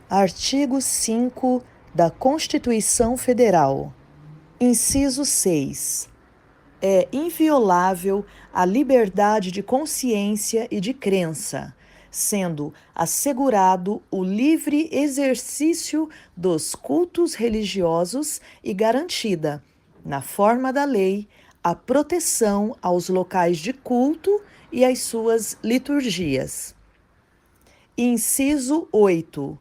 Artigo 5 da Constituição Federal. Inciso 6. É inviolável a liberdade de consciência e de crença, sendo assegurado o livre exercício dos cultos religiosos e garantida, na forma da lei, a proteção aos locais de culto e às suas liturgias. Inciso 8.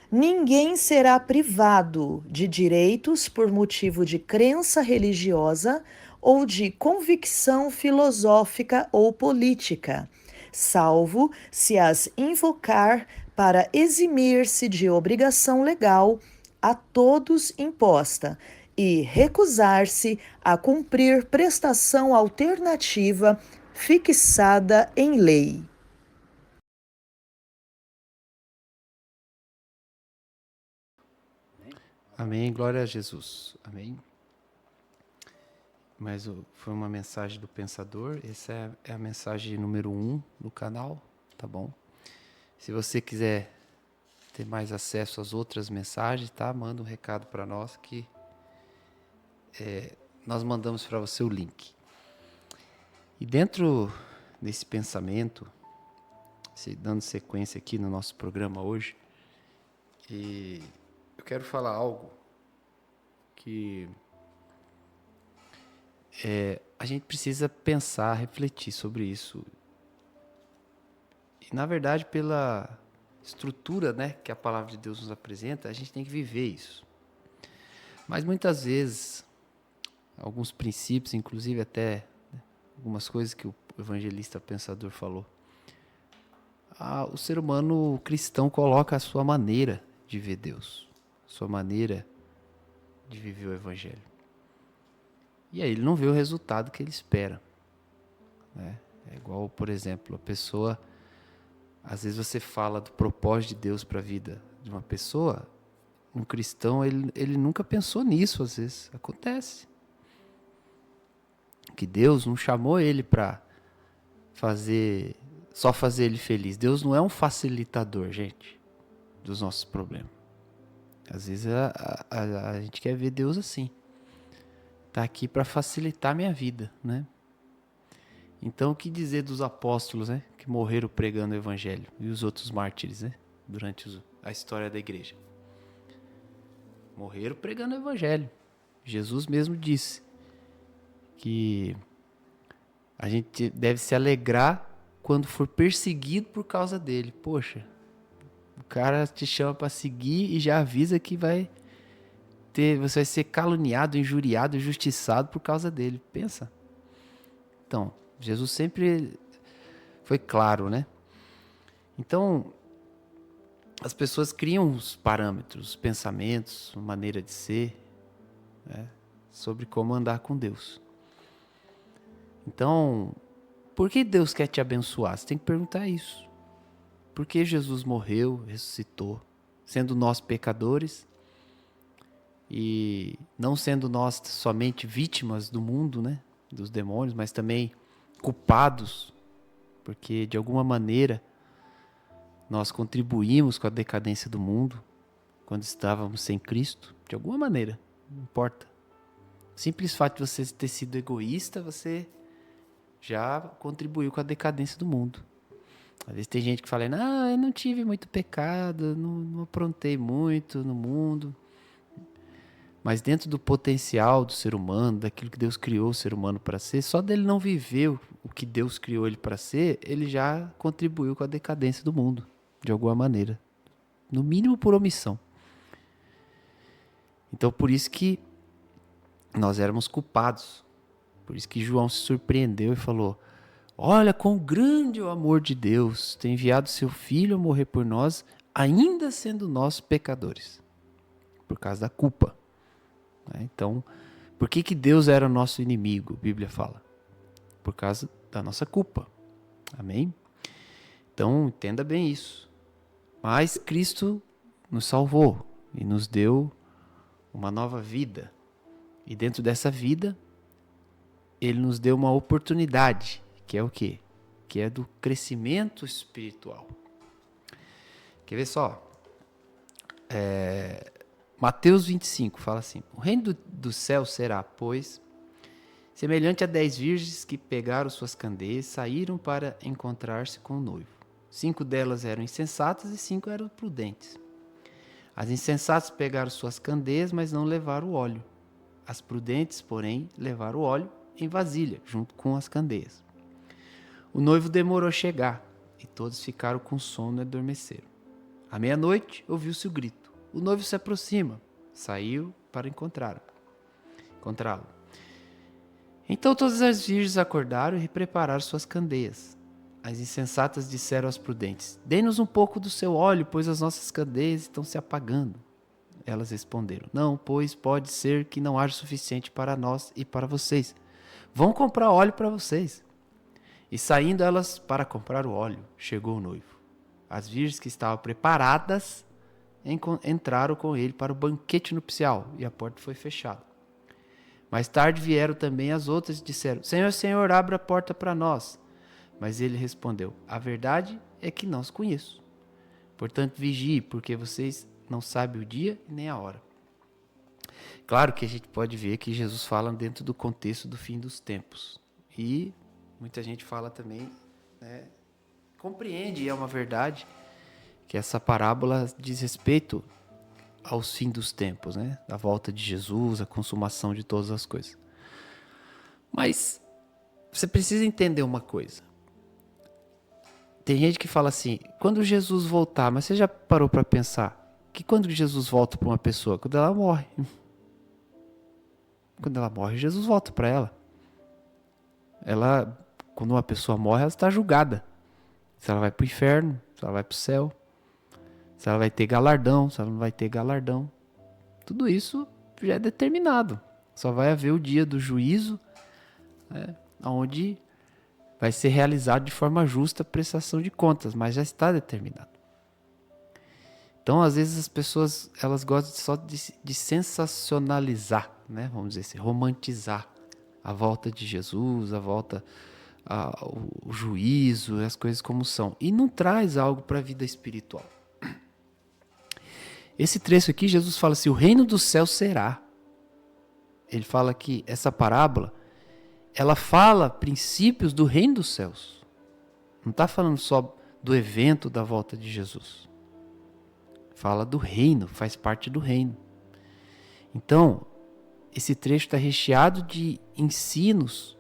Ninguém será privado de direitos por motivo de crença religiosa ou de convicção filosófica ou política, salvo se as invocar para eximir-se de obrigação legal a todos imposta e recusar-se a cumprir prestação alternativa fixada em lei. Amém, glória a Jesus. Amém. Mas foi uma mensagem do Pensador. Essa é a mensagem número 1 do canal, tá bom? Se você quiser ter mais acesso às outras mensagens, tá? Manda um recado para nós que nós mandamos para você o link. E dentro desse pensamento, dando sequência aqui no nosso programa hoje, eu quero falar algo que a gente precisa pensar, refletir sobre isso. E, na verdade, pela estrutura, né, que a palavra de Deus nos apresenta, a gente tem que viver isso. Mas muitas vezes, alguns princípios, inclusive até algumas coisas que o evangelista pensador falou, o ser humano o cristão coloca a sua maneira de ver Deus, a sua maneira de viver o evangelho. E aí ele não vê o resultado que ele espera, né? É igual, por exemplo, a pessoa, às vezes você fala do propósito de Deus para a vida de uma pessoa, um cristão, ele nunca pensou nisso, às vezes. Acontece. Que Deus não chamou ele para só fazer ele feliz. Deus não é um facilitador, gente, dos nossos problemas. Às vezes a gente quer ver Deus assim. Está aqui para facilitar a minha vida, né? Então, o que dizer dos apóstolos, né, que morreram pregando o evangelho, e os outros mártires, né, durante a história da igreja? Morreram pregando o evangelho. Jesus mesmo disse que a gente deve se alegrar quando for perseguido por causa dele. Poxa, o cara te chama para seguir e já avisa que você vai ser caluniado, injuriado, injustiçado por causa dele. Pensa. Então, Jesus sempre foi claro, né? Então, as pessoas criam os parâmetros, os pensamentos, uma maneira de ser, né, sobre como andar com Deus. Então, por que Deus quer te abençoar? Você tem que perguntar isso. Por que Jesus morreu, ressuscitou, sendo nós pecadores e não sendo nós somente vítimas do mundo, né, dos demônios, mas também culpados, porque de alguma maneira nós contribuímos com a decadência do mundo quando estávamos sem Cristo, de alguma maneira, não importa. O simples fato de você ter sido egoísta, você já contribuiu com a decadência do mundo. Às vezes tem gente que fala, eu não tive muito pecado, não aprontei muito no mundo. Mas dentro do potencial do ser humano, daquilo que Deus criou o ser humano para ser, só dele não viver o que Deus criou ele para ser, ele já contribuiu com a decadência do mundo, de alguma maneira. No mínimo por omissão. Então por isso que nós éramos culpados. Por isso que João se surpreendeu e falou, olha quão grande é o amor de Deus, tem enviado seu Filho a morrer por nós, ainda sendo nós pecadores. Por causa da culpa. Então, por que Deus era o nosso inimigo? A Bíblia fala. Por causa da nossa culpa. Amém? Então, entenda bem isso. Mas Cristo nos salvou e nos deu uma nova vida. E dentro dessa vida, Ele nos deu uma oportunidade, que é o quê? Que é do crescimento espiritual. Quer ver só? Mateus 25 fala assim: o reino do céu será, pois, semelhante a 10 virgens que pegaram suas candeias e saíram para encontrar-se com o noivo. 5 delas eram insensatas e 5 eram prudentes. As insensatas pegaram suas candeias, mas não levaram o óleo. As prudentes, porém, levaram o óleo em vasilha, junto com as candeias. O noivo demorou a chegar, e todos ficaram com sono e adormeceram. À meia-noite, ouviu-se o grito: o noivo se aproxima. Saiu para encontrá-lo. Então todas as virgens acordaram e prepararam suas candeias. As insensatas disseram às prudentes: dê-nos um pouco do seu óleo, pois as nossas candeias estão se apagando. Elas responderam: não, pois pode ser que não haja suficiente para nós e para vocês. Vão comprar óleo para vocês. E saindo elas para comprar o óleo, chegou o noivo. As virgens que estavam preparadas entraram com ele para o banquete nupcial, e a porta foi fechada. Mais tarde vieram também as outras e disseram: Senhor, Senhor, abra a porta para nós. Mas ele respondeu: a verdade é que não os conheço. Portanto, vigie, porque vocês não sabem o dia e nem a hora. Claro que a gente pode ver que Jesus fala dentro do contexto do fim dos tempos. E muita gente fala também, compreende, e é uma verdade, que essa parábola diz respeito aos fins dos tempos, da volta de Jesus, a consumação de todas as coisas. Mas você precisa entender uma coisa. Tem gente que fala assim: quando Jesus voltar, mas você já parou para pensar que quando Jesus volta para uma pessoa? Quando ela morre. Quando ela morre, Jesus volta para ela. Quando uma pessoa morre, ela está julgada. Se ela vai para o inferno, se ela vai para o céu, se ela vai ter galardão, se ela não vai ter galardão. Tudo isso já é determinado. Só vai haver o dia do juízo, onde vai ser realizado de forma justa a prestação de contas, mas já está determinado. Então, às vezes, as pessoas elas gostam só de sensacionalizar, vamos dizer assim, romantizar a volta de Jesus, a volta o juízo, as coisas como são. E não traz algo para a vida espiritual. Esse trecho aqui, Jesus fala assim: o reino do céu será. Ele fala que essa parábola, ela fala princípios do reino dos céus. Não está falando só do evento da volta de Jesus. Fala do reino, faz parte do reino. Então, esse trecho está recheado de ensinos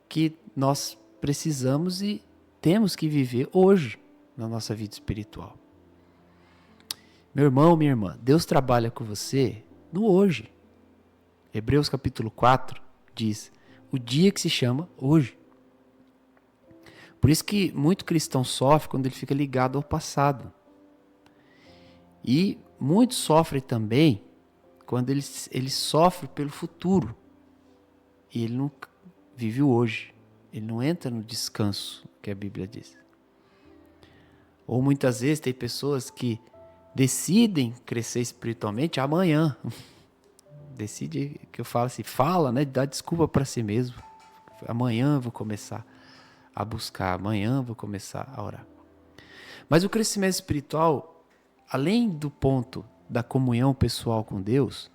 que nós precisamos e temos que viver hoje na nossa vida espiritual. Meu irmão, minha irmã, Deus trabalha com você no hoje. Hebreus capítulo 4 diz: o dia que se chama hoje. Por isso que muito cristão sofre quando ele fica ligado ao passado. E muitos sofrem também quando ele sofre pelo futuro. E ele não vive o hoje. Ele não entra no descanso que a Bíblia diz. Ou muitas vezes tem pessoas que decidem crescer espiritualmente amanhã. Decide, que eu falo assim, dá desculpa para si mesmo. Amanhã eu vou começar a buscar, amanhã eu vou começar a orar. Mas o crescimento espiritual, além do ponto da comunhão pessoal com Deus,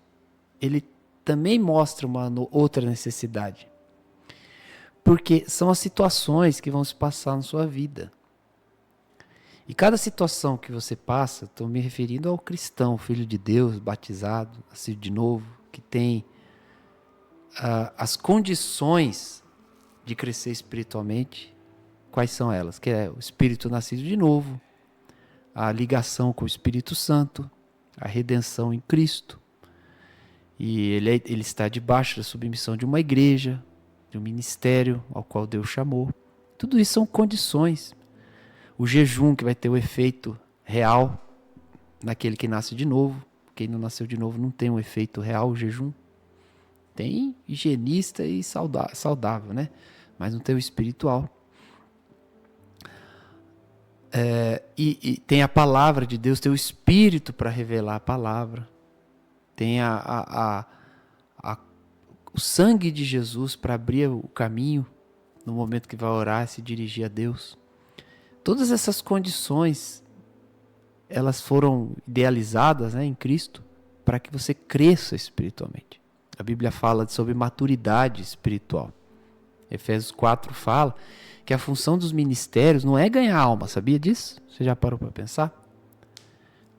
ele também mostra uma outra necessidade. Porque são as situações que vão se passar na sua vida. E cada situação que você passa, estou me referindo ao cristão, filho de Deus, batizado, nascido de novo, que tem as condições de crescer espiritualmente. Quais são elas? Que é o espírito nascido de novo, a ligação com o Espírito Santo, a redenção em Cristo. E ele está debaixo da submissão de uma igreja, de um ministério ao qual Deus chamou. Tudo isso são condições. O jejum, que vai ter o efeito real naquele que nasce de novo. Quem não nasceu de novo não tem um efeito real, o jejum. Tem higienista e saudável, mas não tem o espiritual. E tem a palavra de Deus, tem o Espírito para revelar a palavra. Tem o sangue de Jesus para abrir o caminho no momento que vai orar e se dirigir a Deus. Todas essas condições, elas foram idealizadas, né, em Cristo para que você cresça espiritualmente. A Bíblia fala sobre maturidade espiritual. Efésios 4 fala que a função dos ministérios não é ganhar alma, sabia disso? Você já parou para pensar?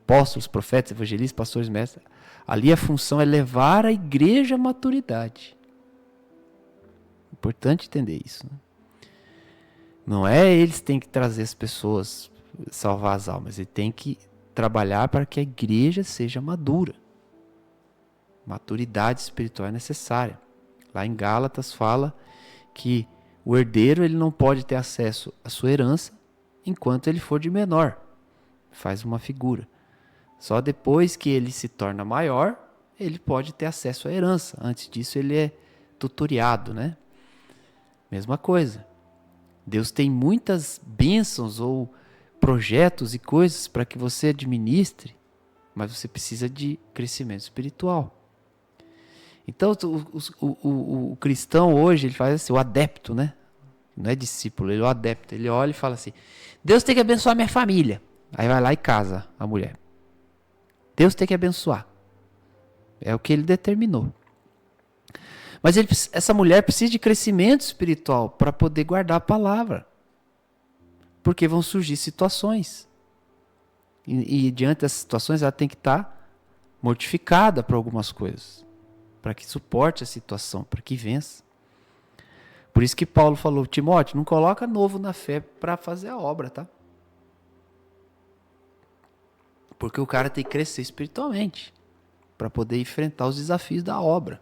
Apóstolos, profetas, evangelistas, pastores, mestres. Ali a função é levar a igreja à maturidade. Importante entender isso, né? Não é eles que têm que trazer as pessoas, salvar as almas. Ele tem que trabalhar para que a igreja seja madura. Maturidade espiritual é necessária. Lá em Gálatas fala que o herdeiro ele não pode ter acesso à sua herança enquanto ele for de menor. Faz uma figura. Só depois que ele se torna maior, ele pode ter acesso à herança. Antes disso ele é tutoriado, né? Mesma coisa. Deus tem muitas bênçãos ou projetos e coisas para que você administre, mas você precisa de crescimento espiritual. Então, o cristão hoje, ele faz assim, o adepto, né? Não é discípulo, ele é o adepto. Ele olha e fala assim, Deus tem que abençoar minha família. Aí vai lá e casa a mulher. Deus tem que abençoar. É o que ele determinou. Mas essa mulher precisa de crescimento espiritual para poder guardar a palavra. Porque vão surgir situações. E diante dessas situações ela tem que estar mortificada para algumas coisas. Para que suporte a situação, para que vença. Por isso que Paulo falou, Timóteo, não coloca novo na fé para fazer a obra, tá? Porque o cara tem que crescer espiritualmente para poder enfrentar os desafios da obra.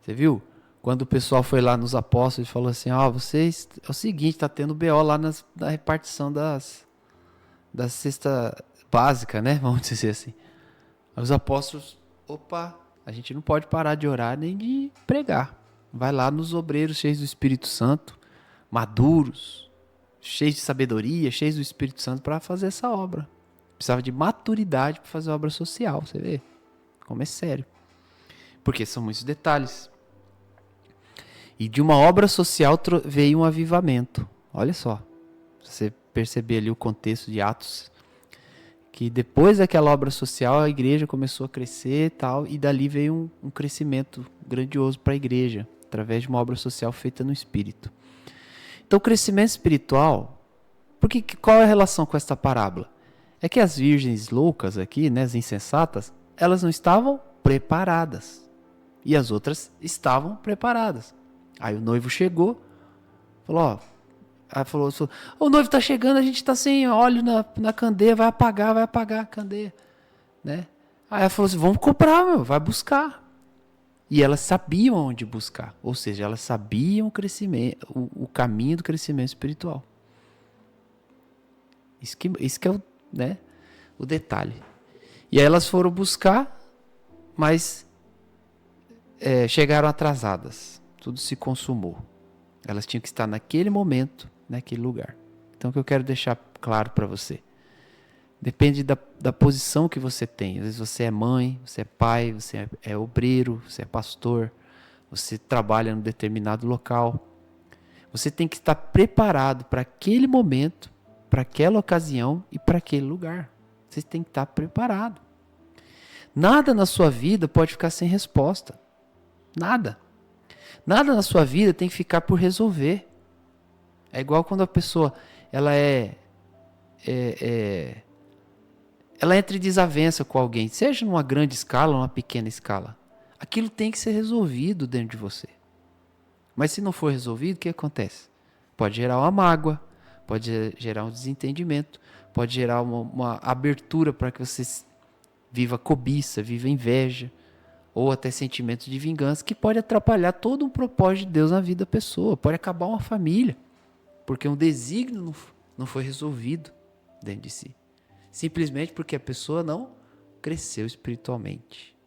Você viu? Quando o pessoal foi lá nos apóstolos e falou assim, vocês, é o seguinte, tá tendo BO lá na repartição da cesta básica, né? Vamos dizer assim. Os apóstolos, a gente não pode parar de orar nem de pregar. Vai lá nos obreiros cheios do Espírito Santo, maduros, cheios de sabedoria, cheios do Espírito Santo para fazer essa obra. Precisava de maturidade para fazer obra social, você vê? Como é sério. Porque são muitos detalhes. E de uma obra social veio um avivamento. Olha só. Se você perceber ali o contexto de Atos, que depois daquela obra social a igreja começou a crescer e tal, e dali veio um crescimento grandioso para a igreja, através de uma obra social feita no Espírito. Então o crescimento espiritual, qual é a relação com esta parábola? É que as virgens loucas aqui, né, as insensatas, elas não estavam preparadas. E as outras estavam preparadas. Aí o noivo chegou, falou, o noivo está chegando, a gente está sem óleo na candeia, vai apagar a candeia. Né? Aí ela falou assim, vamos comprar, vai buscar. E elas sabiam onde buscar. Ou seja, elas sabiam o caminho do crescimento espiritual. Isso que é o detalhe. E aí elas foram buscar, mas chegaram atrasadas. Tudo se consumou. Elas tinham que estar naquele momento, naquele lugar. Então o que eu quero deixar claro para você. Depende da posição que você tem. Às vezes você é mãe, você é pai, você é obreiro, você é pastor, você trabalha num determinado local. Você tem que estar preparado para aquele momento, para aquela ocasião e para aquele lugar. Você tem que estar preparado. Nada na sua vida pode ficar sem resposta. Nada. Nada na sua vida tem que ficar por resolver. É igual quando a pessoa ela entra em desavença com alguém, seja numa grande escala ou numa pequena escala. Aquilo tem que ser resolvido dentro de você. Mas se não for resolvido, o que acontece? Pode gerar uma mágoa, pode gerar um desentendimento, pode gerar uma abertura para que você viva cobiça, viva inveja, ou até sentimentos de vingança, que pode atrapalhar todo um propósito de Deus na vida da pessoa, pode acabar uma família, porque um desígnio não foi resolvido dentro de si. Simplesmente porque a pessoa não cresceu espiritualmente.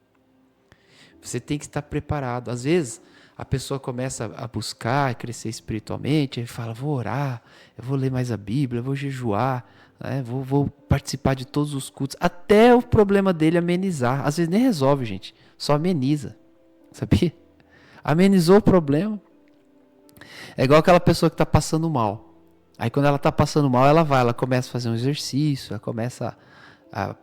Você tem que estar preparado. Às vezes, a pessoa começa a buscar, a crescer espiritualmente, ele fala, vou orar, eu vou ler mais a Bíblia, eu vou jejuar, né? Vou participar de todos os cultos, até o problema dele amenizar. Às vezes nem resolve, gente, só ameniza, sabia? Amenizou o problema. É igual aquela pessoa que está passando mal. Aí quando ela tá passando mal, ela começa a fazer um exercício, ela começa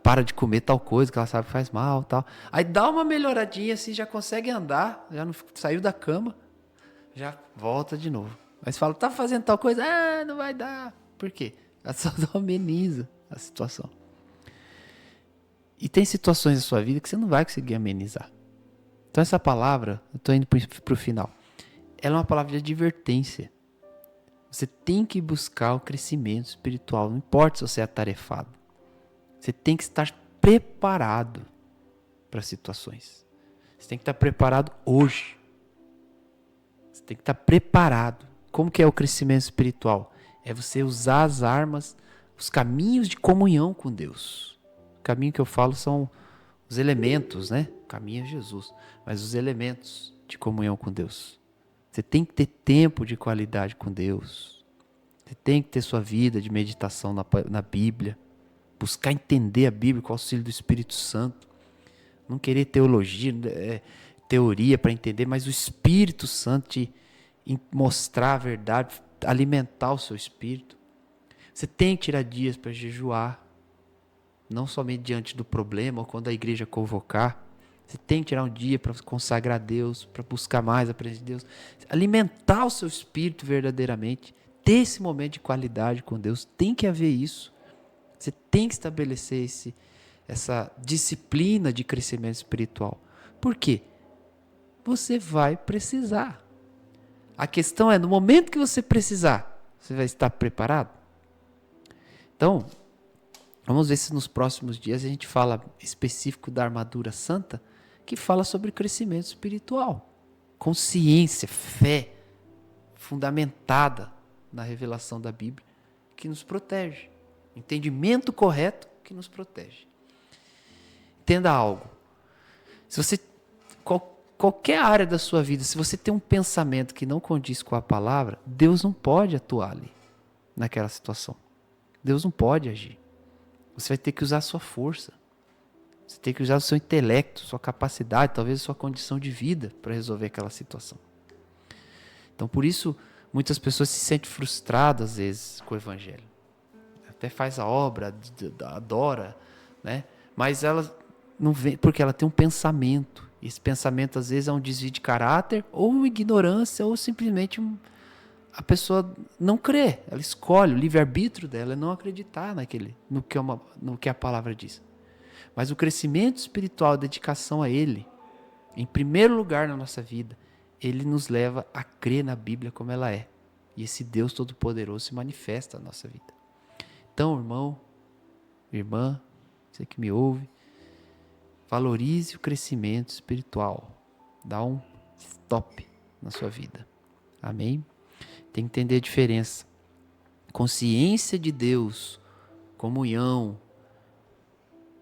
para de comer tal coisa que ela sabe que faz mal, tal. Aí dá uma melhoradinha assim, já consegue andar, já não saiu da cama, já volta de novo. Mas fala, tá fazendo tal coisa? Ah, não vai dar. Por quê? Ela só ameniza a situação. E tem situações na sua vida que você não vai conseguir amenizar. Então essa palavra, eu tô indo pro final, ela é uma palavra de advertência. Você tem que buscar o crescimento espiritual, não importa se você é atarefado. Você tem que estar preparado para situações. Você tem que estar preparado hoje. Você tem que estar preparado. Como que é o crescimento espiritual? É você usar as armas, os caminhos de comunhão com Deus. O caminho que eu falo são os elementos, né? O caminho é Jesus. Mas os elementos de comunhão com Deus. Você tem que ter tempo de qualidade com Deus. Você tem que ter sua vida de meditação na Bíblia. Buscar entender a Bíblia com o auxílio do Espírito Santo. Não querer teologia, teoria para entender, mas o Espírito Santo te mostrar a verdade, alimentar o seu espírito. Você tem que tirar dias para jejuar. Não somente diante do problema ou quando a igreja convocar. Você tem que tirar um dia para consagrar a Deus, para buscar mais a presença de Deus. Alimentar o seu espírito verdadeiramente. Ter esse momento de qualidade com Deus. Tem que haver isso. Você tem que estabelecer essa disciplina de crescimento espiritual. Por quê? Você vai precisar. A questão é, no momento que você precisar, você vai estar preparado? Então, vamos ver se nos próximos dias a gente fala específico da armadura santa, que fala sobre crescimento espiritual. Consciência, fé, fundamentada na revelação da Bíblia, que nos protege. Entendimento correto que nos protege. Entenda algo. Se você, qualquer área da sua vida, se você tem um pensamento que não condiz com a palavra, Deus não pode atuar ali, naquela situação. Deus não pode agir. Você vai ter que usar a sua força. Você tem que usar o seu intelecto, sua capacidade, talvez a sua condição de vida para resolver aquela situação. Então, por isso, muitas pessoas se sentem frustradas, às vezes, com o Evangelho. Até faz a obra, adora, né? Mas ela não vê, porque ela tem um pensamento. E esse pensamento, às vezes, é um desvio de caráter, ou ignorância, ou simplesmente a pessoa não crê. Ela escolhe, o livre-arbítrio dela é não acreditar no que a palavra diz. Mas o crescimento espiritual, a dedicação a Ele, em primeiro lugar na nossa vida, Ele nos leva a crer na Bíblia como ela é. E esse Deus Todo-Poderoso se manifesta na nossa vida. Então, irmão, irmã, você que me ouve, valorize o crescimento espiritual. Dá um stop na sua vida. Amém? Tem que entender a diferença. Consciência de Deus, comunhão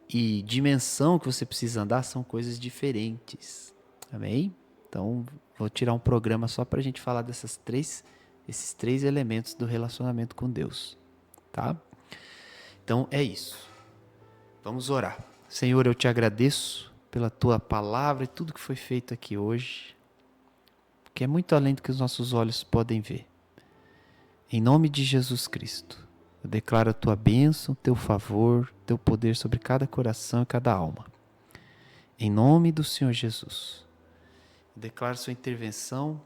e dimensão que você precisa andar são coisas diferentes. Amém? Então, vou tirar um programa só para a gente falar esses três elementos do relacionamento com Deus. Tá? Então, é isso. Vamos orar. Senhor, eu te agradeço pela tua palavra e tudo que foi feito aqui hoje, que é muito além do que os nossos olhos podem ver. Em nome de Jesus Cristo, eu declaro a tua bênção, teu favor, teu poder sobre cada coração e cada alma. Em nome do Senhor Jesus, eu declaro sua intervenção,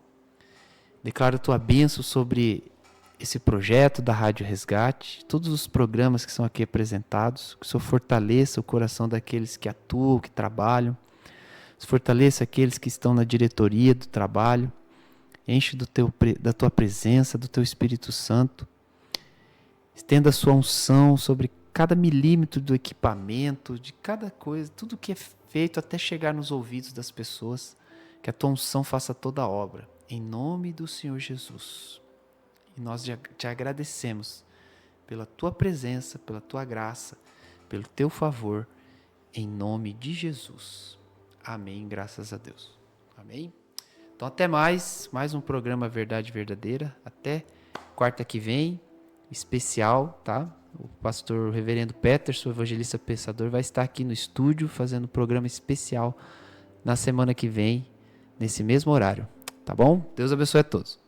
declaro a tua bênção sobre esse projeto da Rádio Resgate, todos os programas que são aqui apresentados, que o Senhor fortaleça o coração daqueles que atuam, que trabalham, fortaleça aqueles que estão na diretoria do trabalho, enche da tua presença, do teu Espírito Santo, estenda a sua unção sobre cada milímetro do equipamento, de cada coisa, tudo que é feito até chegar nos ouvidos das pessoas, que a tua unção faça toda a obra, em nome do Senhor Jesus. E nós te agradecemos pela tua presença, pela tua graça, pelo teu favor, em nome de Jesus. Amém, graças a Deus. Amém? Então até mais um programa Verdade Verdadeira. Até quarta que vem, especial, tá? O pastor reverendo Peterson, evangelista pensador, vai estar aqui no estúdio fazendo um programa especial na semana que vem, nesse mesmo horário. Tá bom? Deus abençoe a todos.